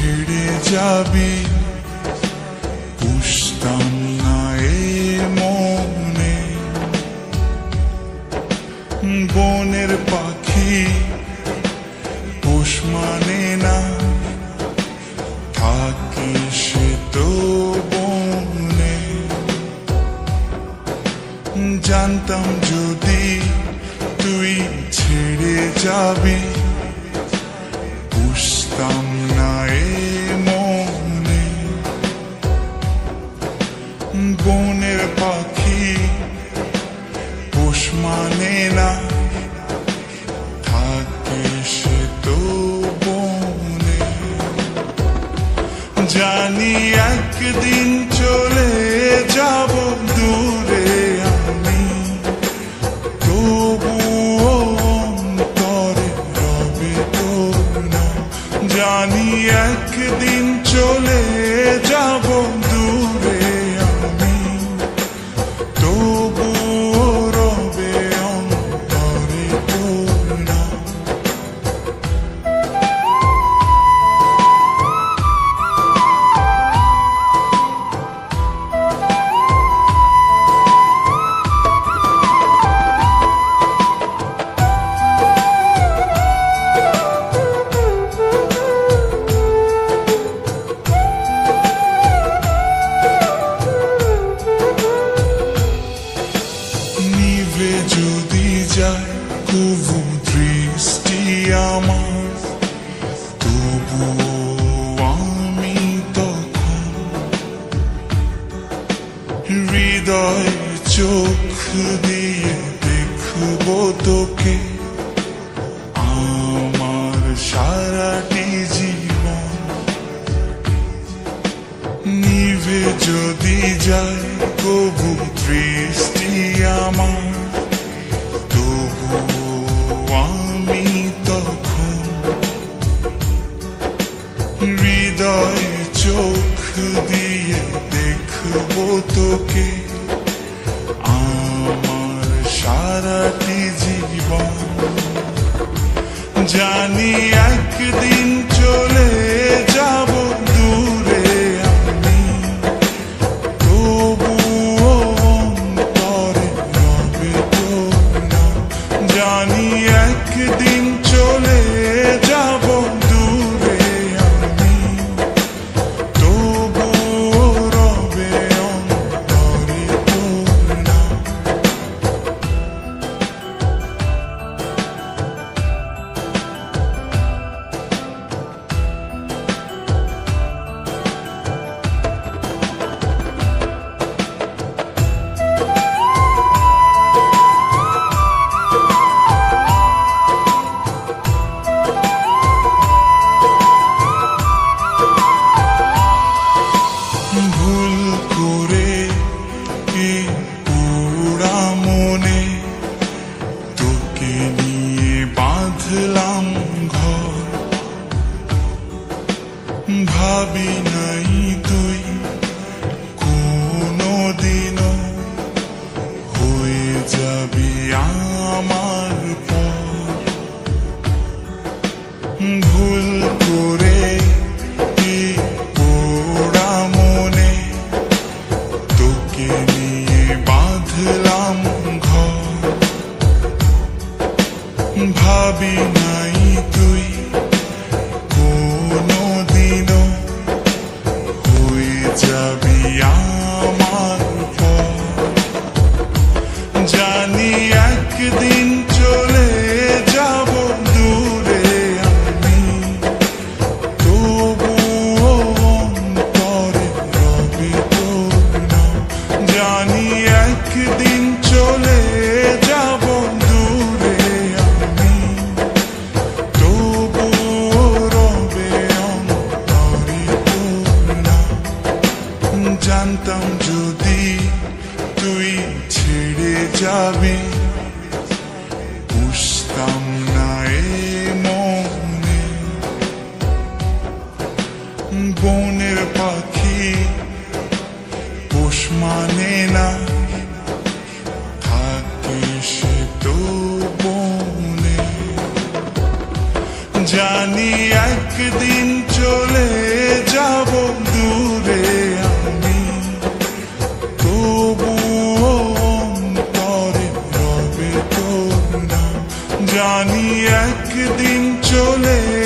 ছেড়ে যাবি বুঝতাম না এ মনে। বনের পাখি পোষ মানে না, থাকে সে তো বনে। জানতাম যদি তুই ছেড়ে যাবি বুঝতাম না এ মনে। বনের পাখি পোষ মানে না, থাকে সে তো বনে। জানি একদিন চলে যাব দূরে আমি, তবুও অন্তরে রবে তোর নাম। জানি একদিন চলে যাব দূরে আমি, তবুও রবে অন্তরে তোর নাম। নিভে যদি যায় কবু দৃষ্টি আমার, তবু আমি তখন হৃদয় চোখ দিয়ে দেখব তোকে আমার সারাটি জীবন। নিভে যদি যায় কবু দৃষ্টি আমার, তবু আমি তখন হৃদয় চোখ দিয়ে দেখব তোকে আমার সারাটি জীবন। জানি একদিন চলে যাব দূরে আমি, তবুও অন্তরে রবে তোর নাম। জানি একদিন চলে যাব দূরে আমি, তবুও রবে অন্তরে তোর নাম। ভুল করে কি পুরা মনে তোকে নিয়ে বাঁধলাম ঘর। ভাবি নাই তুই কোনদিনও হয়ে যাবি আমার পর। ভুল করে কি পোড়া মনে তোকে নিয়ে বাঁধলাম ঘর। ভাবি নাই তুই কোনদিনও হয়ে যাবি আমার পর। জানি একদিন চলে যাব দূরে আমি, তবুও অন্তরে রবে তোর নাম। জানি একদিন চলে যাব দূরে আমি, তবুও রবে অন্তরে তোর নাম। জানতাম যদি তুই ছেড়ে যাবি বুঝতাম না এ মনে। বনের পাখি পোষ মানে না, থাকে সে তো বনে। জানি একদিন চলে যাব দূরে আমি, তবুও অন্তরে রবে তোর নাম। জানি একদিন চলে